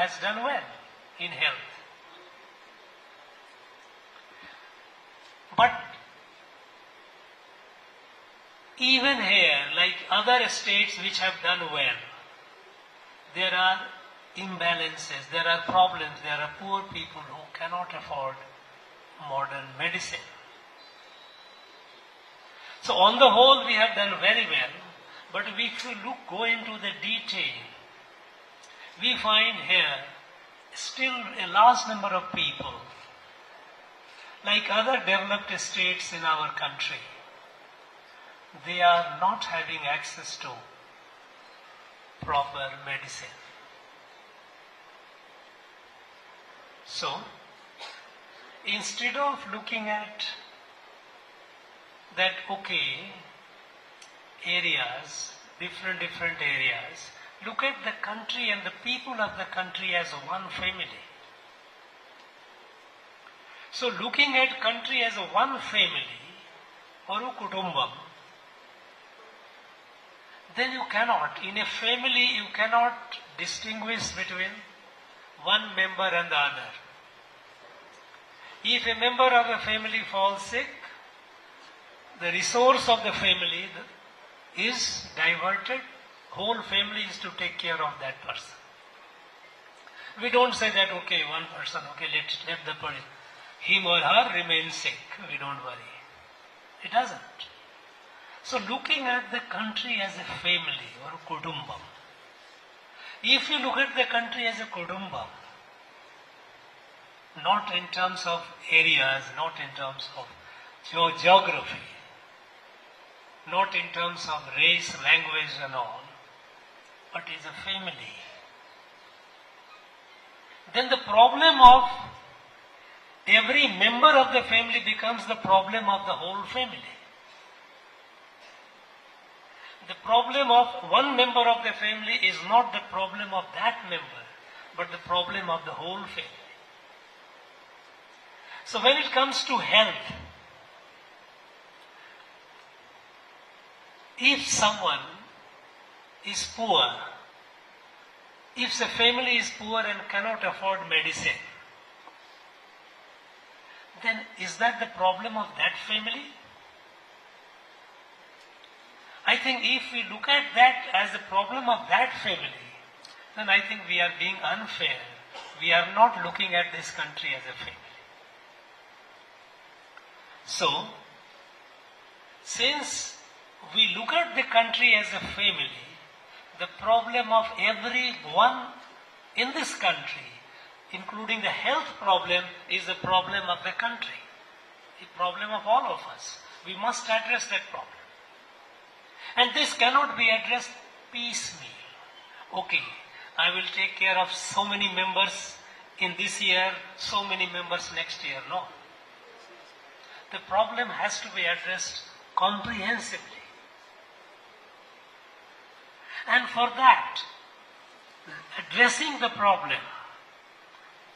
has done well in health. But even here, like other states which have done well, there are imbalances, there are problems, there are poor people who cannot afford modern medicine. So on the whole we have done very well, but if we go into the detail, we find here still a large number of people, like other developed states in our country, they are not having access to proper medicine. So, instead of looking at that, okay, areas, different areas, look at the country and the people of the country as one family. So looking at country as one family, or a kutumbam, then you cannot, in a family you cannot distinguish between one member and the other. If a member of the family falls sick, the resource of the family is diverted, whole family is to take care of that person. We don't say that, okay, one person, okay, let the person, him or her remain sick, we don't worry. It doesn't. So looking at the country as a family or a kudumbam, if you look at the country as a kudumbam, not in terms of areas, not in terms of geography, not in terms of race, language and all, but is a family, then the problem of every member of the family becomes the problem of the whole family. The problem of one member of the family is not the problem of that member, but the problem of the whole family. So when it comes to health, if someone is poor, if the family is poor and cannot afford medicine, then is that the problem of that family? I think if we look at that as the problem of that family, then I think we are being unfair. We are not looking at this country as a family. So, since we look at the country as a family, the problem of everyone in this country, including the health problem, is the problem of the country, the problem of all of us. We must address that problem. And this cannot be addressed piecemeal. Okay, I will take care of so many members in this year, so many members next year. No. The problem has to be addressed comprehensively. And for that, addressing the problem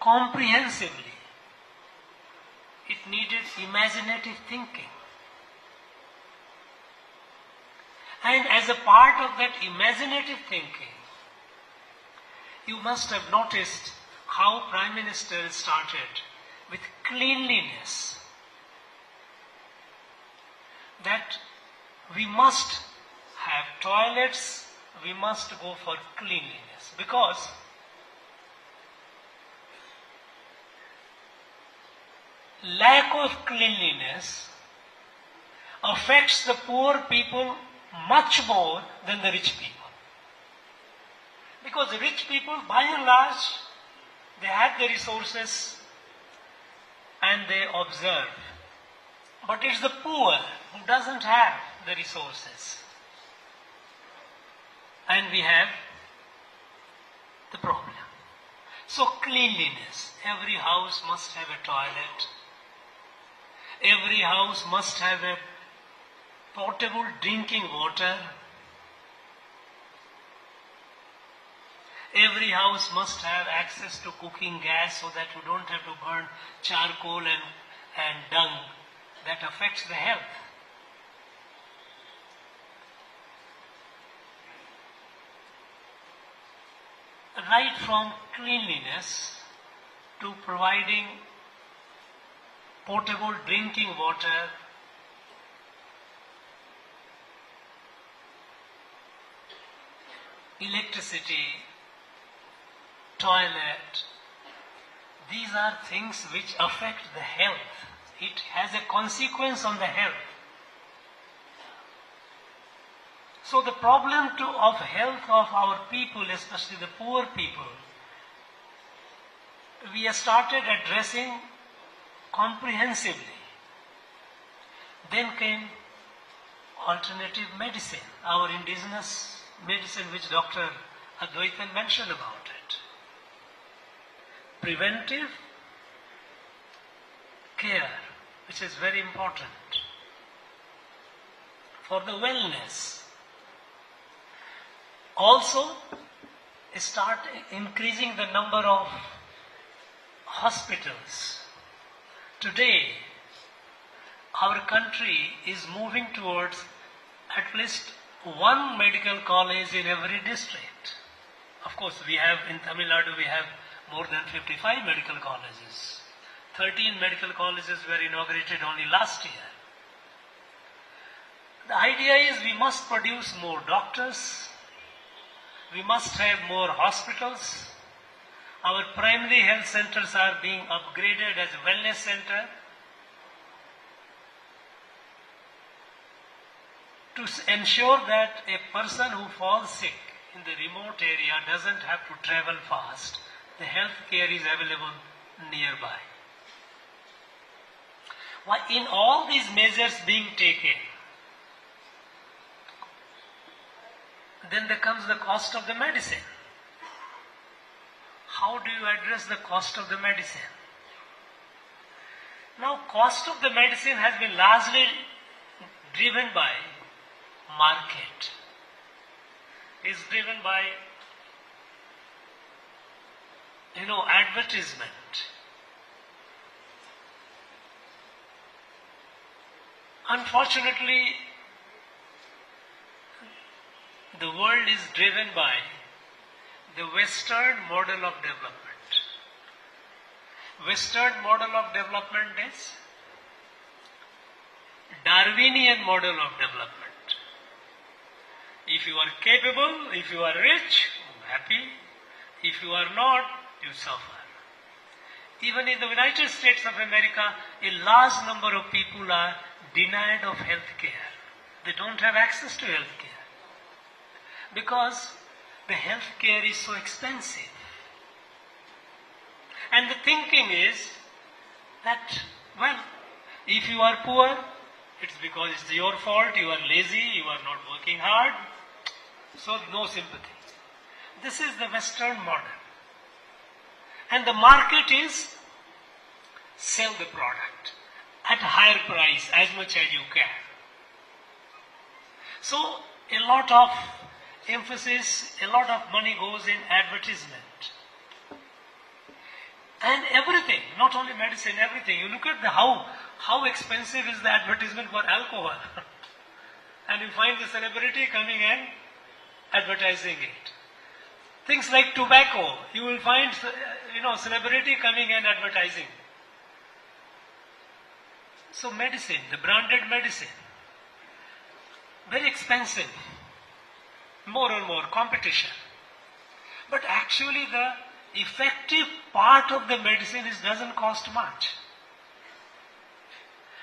comprehensively, it needed imaginative thinking. And as a part of that imaginative thinking, you must have noticed how Prime Minister started with cleanliness. That we must have toilets, we must go for cleanliness, because lack of cleanliness affects the poor people much more than the rich people. Because the rich people, by and large, they have the resources and they observe. But it's the poor who doesn't have the resources. And we have the problem. So cleanliness. Every house must have a toilet. Every house must have a potable drinking water. Every house must have access to cooking gas so that you don't have to burn charcoal and dung. That affects the health. right from cleanliness to providing potable drinking water, electricity, toilet. These are things which affect the health. It has a consequence on the health. So the problem of health of our people, especially the poor people, we have started addressing comprehensively. Then came alternative medicine, our indigenous medicine which Dr. Advaitan mentioned about it. Preventive care, which is very important for the wellness. Also, start increasing the number of hospitals. Today, our country is moving towards at least one medical college in every district. Of course, we have in Tamil Nadu, we have more than 55 medical colleges. 13 medical colleges were inaugurated only last year. The idea is we must produce more doctors, we must have more hospitals. Our primary health centers are being upgraded as a wellness center to ensure that a person who falls sick in the remote area doesn't have to travel fast. The health care is available nearby. Why, in all these measures being taken, then there comes the cost of the medicine. How do you address the cost of the medicine? Now, cost of the medicine has been largely driven by market. Is driven by, advertisement. Unfortunately, the world is driven by the Western model of development. Western model of development is Darwinian model of development. If you are capable, if you are rich, happy. If you are not, you suffer. Even in the United States of America, a large number of people are denied of health care. They don't have access to health care because the health care is so expensive. And the thinking is that, well, if you are poor, it's because it's your fault, you are lazy, you are not working hard, so no sympathy. This is the Western model. And the market is sell the product at a higher price as much as you can. So a lot of emphasis, a lot of money goes in advertisement. And everything, not only medicine, everything. You look at how expensive is the advertisement for alcohol. And you find the celebrity coming and advertising it. Things like tobacco, you will find, celebrity coming and advertising. So medicine, the branded medicine, very expensive. More and more competition. But actually the effective part of the medicine doesn't cost much.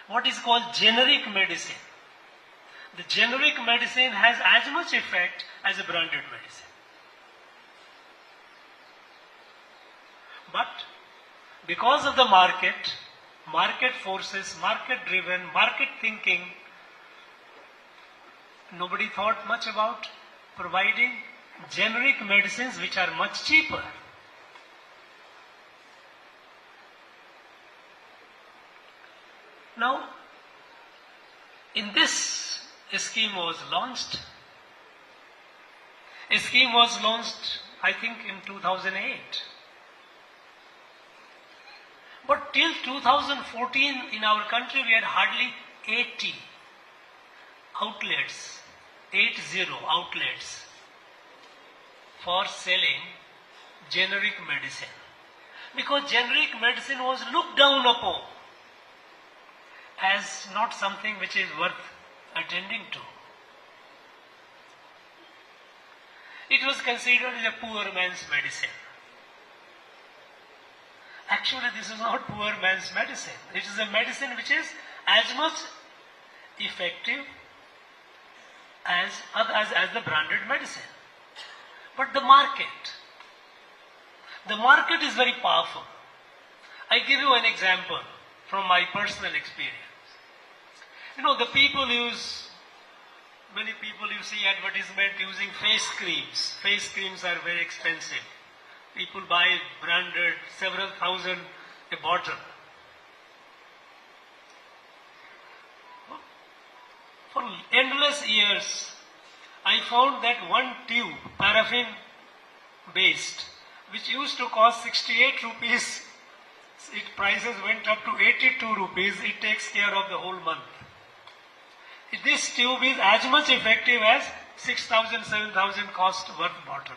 What is called generic medicine. The generic medicine has as much effect as a branded medicine. But because of the market forces, market driven, market thinking, nobody thought much about providing generic medicines which are much cheaper. Now, in this, a scheme was launched. A scheme was launched, I think, in 2008. But till 2014 in our country, we had hardly 80 outlets, 80 outlets for selling generic medicine. Because generic medicine was looked down upon as not something which is worth attending to. It was considered as a poor man's medicine. Actually, this is not poor man's medicine. It is a medicine which is as much effective as the branded medicine. But the market is very powerful. I give you an example from my personal experience. The people many people you see advertisement using face creams. Face creams are very expensive. People buy branded, several thousand a bottle. For endless years, I found that one tube, paraffin based, which used to cost 68 rupees, its prices went up to 82 rupees, it takes care of the whole month. This tube is as much effective as 6,000, 7,000 cost worth bottle.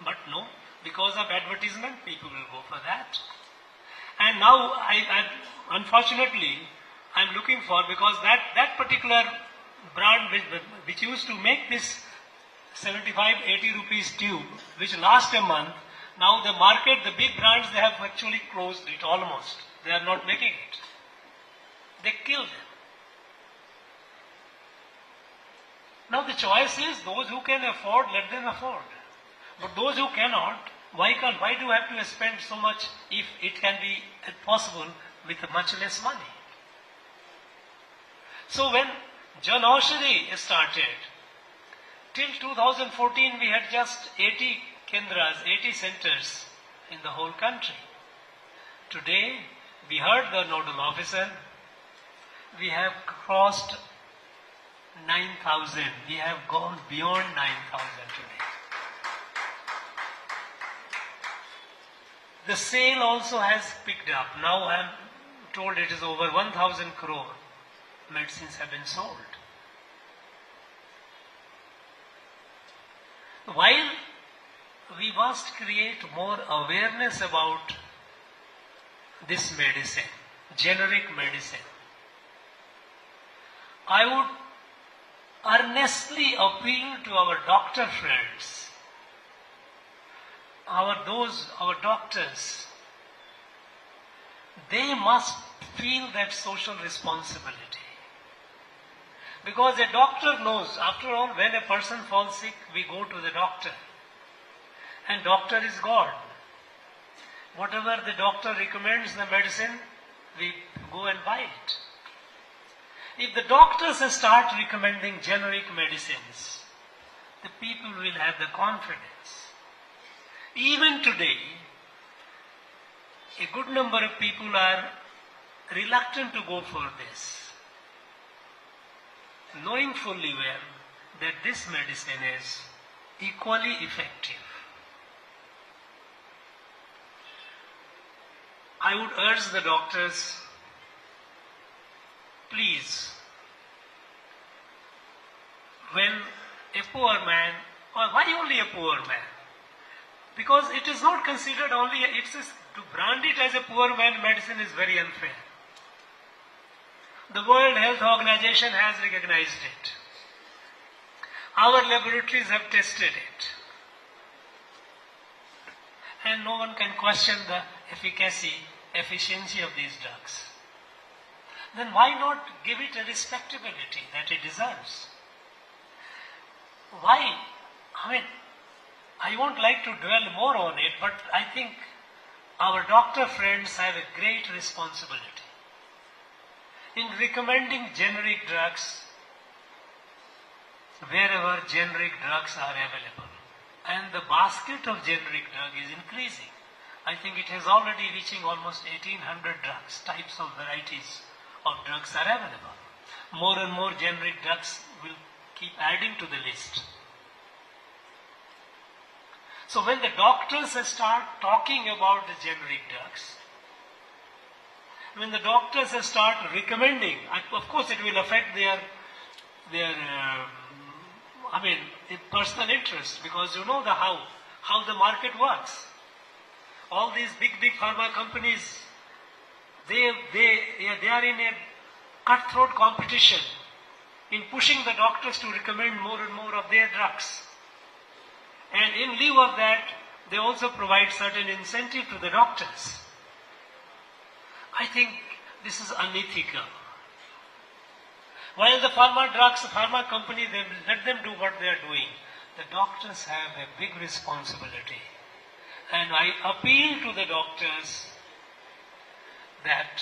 But no, because of advertisement, people will go for that. And now, unfortunately, I'm looking for, because that particular brand which used to make this 75, 80 rupees tube, which last a month, now the market, the big brands, they have actually closed it almost. They are not making it. They killed it. Now the choice is, those who can afford, let them afford. But those who cannot, why do you have to spend so much if it can be possible with much less money? So when Jan Aushadhi started, till 2014 we had just 80 kendras, 80 centers in the whole country. Today, we heard the nodal officer, we have crossed 9,000. We have gone beyond 9,000 today. The sale also has picked up. Now I am told it is over 1,000 crore medicines have been sold. While we must create more awareness about this medicine, generic medicine, I would earnestly appeal to our doctor friends, our doctors. They must feel that social responsibility. Because a doctor knows, after all, when a person falls sick, we go to the doctor. And doctor is God. Whatever the doctor recommends, the medicine, we go and buy it. If the doctors start recommending generic medicines, the people will have the confidence. Even today, a good number of people are reluctant to go for this, knowing fully well that this medicine is equally effective. I would urge the doctors, please, when a poor man, or why only a poor man? Because it is not considered only, to brand it as a poor man medicine is very unfair. The World Health Organization has recognized it. Our laboratories have tested it. And no one can question the efficiency of these drugs. Then why not give it a respectability that it deserves? Why? I won't like to dwell more on it, but I think our doctor friends have a great responsibility in recommending generic drugs wherever generic drugs are available. And the basket of generic drug is increasing. I think it is already reaching almost 1,800 drugs, types of varieties of drugs are available. More and more generic drugs will keep adding to the list. So when the doctors start talking about the generic drugs, when the doctors start recommending, of course it will affect their personal interest, because you know how how the market works. All these big pharma companies, they are in a cutthroat competition in pushing the doctors to recommend more and more of their drugs. And in lieu of that, they also provide certain incentive to the doctors. I think this is unethical. While the pharma company, they let them do what they are doing. The doctors have a big responsibility. And I appeal to the doctors that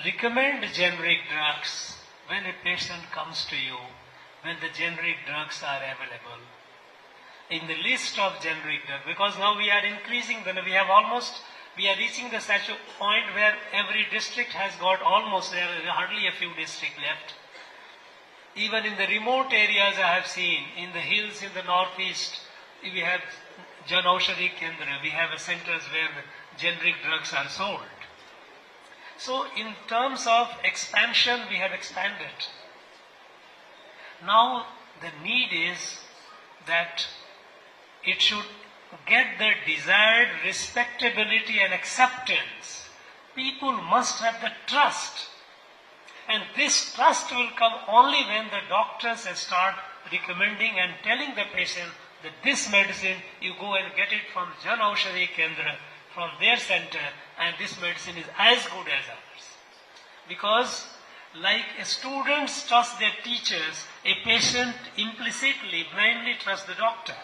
recommend generic drugs when a patient comes to you, when the generic drugs are available. In the list of generic drugs, because now we are increasing, we are reaching the such a point where every district has got almost, there are hardly a few districts left. Even in the remote areas I have seen, in the hills in the northeast, we have Jan Aushadhi Kendra, we have centers where generic drugs are sold. So in terms of expansion, we have expanded. Now the need is that it should get the desired respectability and acceptance. People must have the trust. And this trust will come only when the doctors start recommending and telling the patient that this medicine, you go and get it from Jan Aushadhi Kendra, from their center, and this medicine is as good as ours. Because like students trust their teachers, a patient implicitly, blindly trusts the doctor.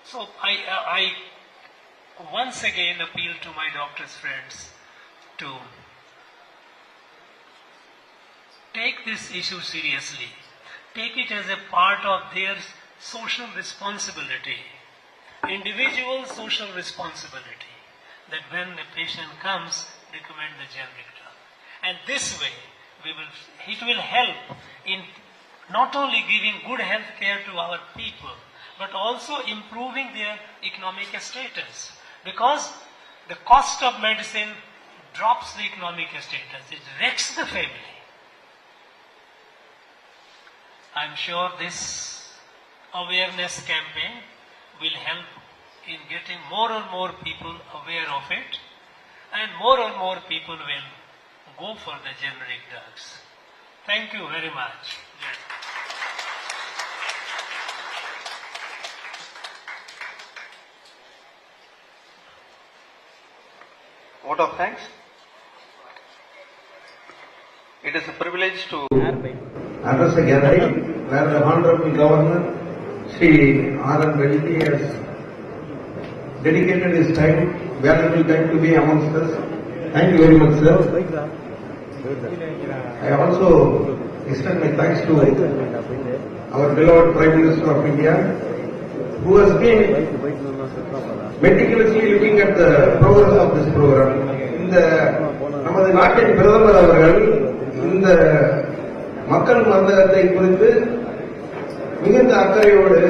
So I once again appeal to my doctor's friends to take this issue seriously. Take it as a part of their social responsibility, individual social responsibility, that when a patient comes, recommend the generic drug. And this way, it will help in not only giving good health care to our people, but also improving their economic status. Because the cost of medicine drops the economic status, it wrecks the family. I'm sure this awareness campaign will help in getting more and more people aware of it, and more people will go for the generic drugs. Thank you very much. Vote of thanks. It is a privilege to address a gathering where the Honorable Governor, Sri R.N. Reddy, has dedicated his time, valuable time to be amongst us. Thank you very much, sir. I also extend my thanks to our beloved Prime Minister of India, who has been meticulously looking at the progress of this program. நமது நாட்டின் பிரதமர் அவர்கள் இந்த மக்கள் மருந்தகத்தை குறித்து மிகுந்த அக்கறையோடு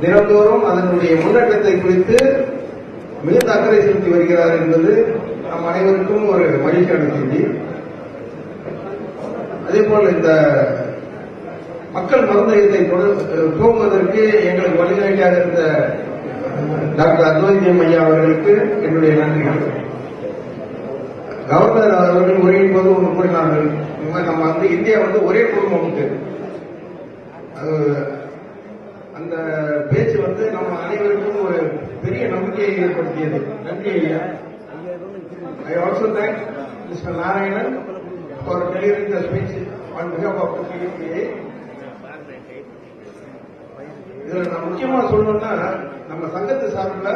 தினந்தோறும் அதனுடைய முன்னேற்றத்தை குறித்து மிகுந்த அக்கறை செலுத்தி வருகிறார் என்பது நம் அனைவருக்கும் ஒரு மகிழ்ச்சியான செய்தி. அதேபோல் இந்த மக்கள் மருந்தகத்தை துவங்குவதற்கு எங்களுக்கு வழிகாட்டியாக இருந்த டாக்டர் அத்வைத்தியம் ஐயா அவர்களுக்கு என்னுடைய நன்றிகள். கவர்னர் அவர்கள் உரையின் போது ஒன்று கூறினார்கள், நம்ம இந்தியா ஒரே குடும்பம். அந்த பேச்சு நம்ம அனைவருக்கும் ஒரு பெரிய நம்பிக்கையை ஏற்படுத்தியது. நன்றி ஐயா. I also thank Mr. Narayanan for delivering the speech on behalf of the PTA. இதுல நான் முக்கியமா சொல்லணும்னா, நம்ம சங்கத்து சார்பில்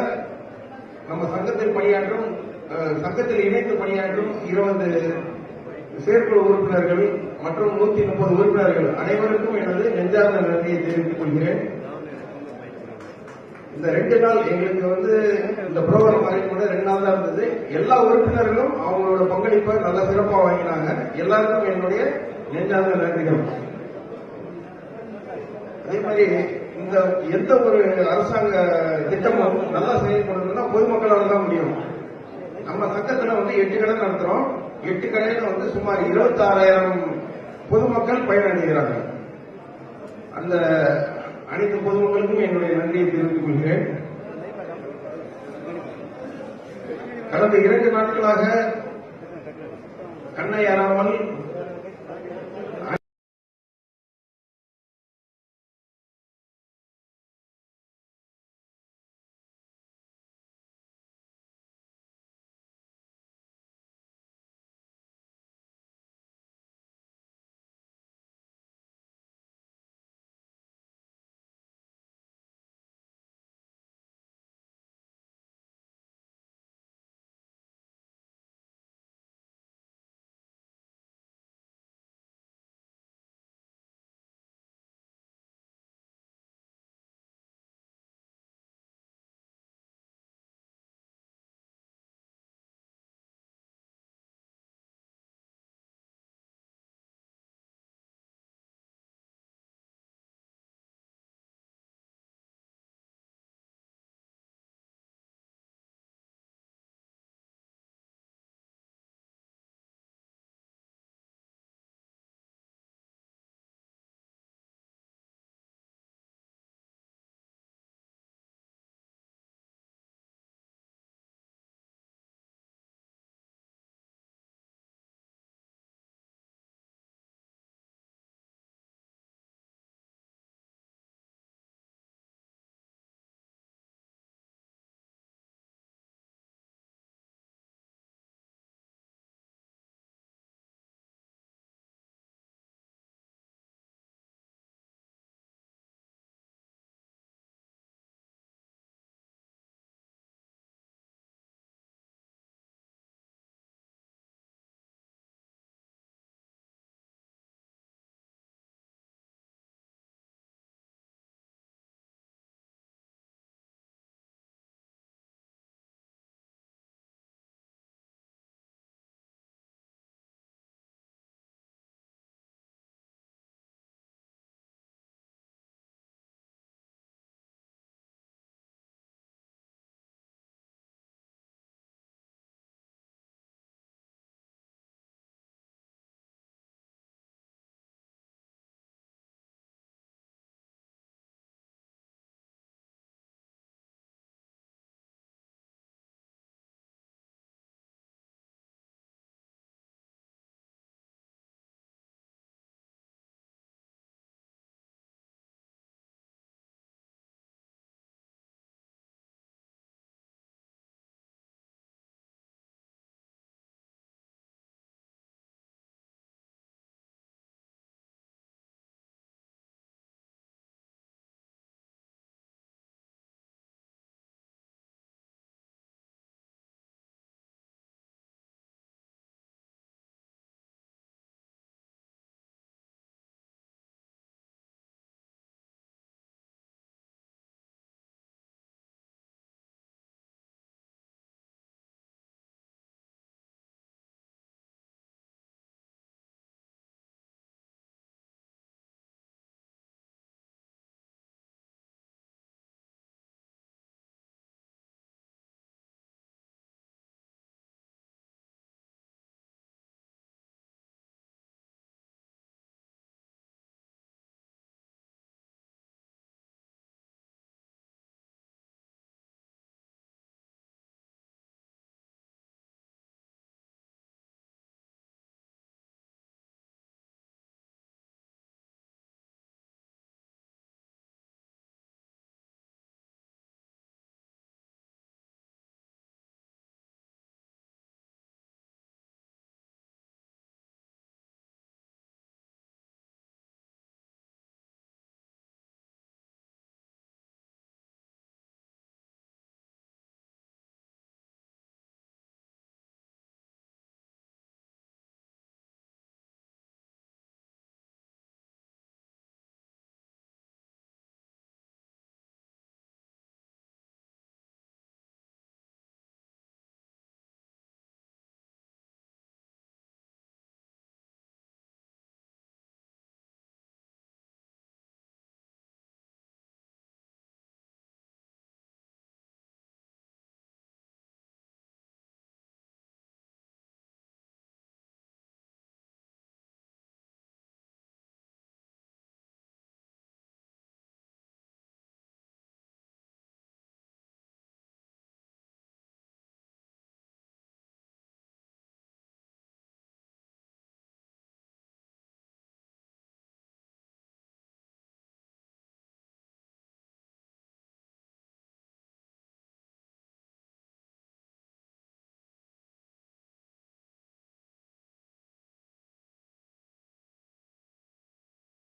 நம்ம சங்கத்தில் பணியாற்றும், சங்கத்தில் இணைந்து பணியாற்றும் 20 செயற்குழு உறுப்பினர்கள் மற்றும் 130 உறுப்பினர்கள் அனைவருக்கும் எனது நெஞ்சார்ந்த நன்றியை தெரிவித்துக் கொள்கிறேன். இந்த 2 நாள் எங்களுக்கு இந்த ப்ரோக்ராம் கூட 2 நாள் தான் இருந்தது. எல்லா உறுப்பினர்களும் அவங்களோட பங்களிப்பை நல்ல சிறப்பாக வாங்கினாங்க. எல்லாருக்கும் என்னுடைய நெஞ்சார்ந்த நன்றிகள். அதே மாதிரி இந்த எந்த ஒரு அரசாங்க திட்டமும் நல்லா செயல்படணும்னா பொதுமக்களால் தான் முடியும். நம்ம சங்கத்துல 8 கடை நடத்துறோம். 8 கடையில சுமார் 26,000 பொதுமக்கள் பயனடைகிறாங்க. அந்த அனைத்து பொதுமக்களுக்கும் என்னுடைய நன்றியை தெரிவித்துக் கொள்கிறேன். கடந்த 2 நாட்களாக கண்ணை அறாமல்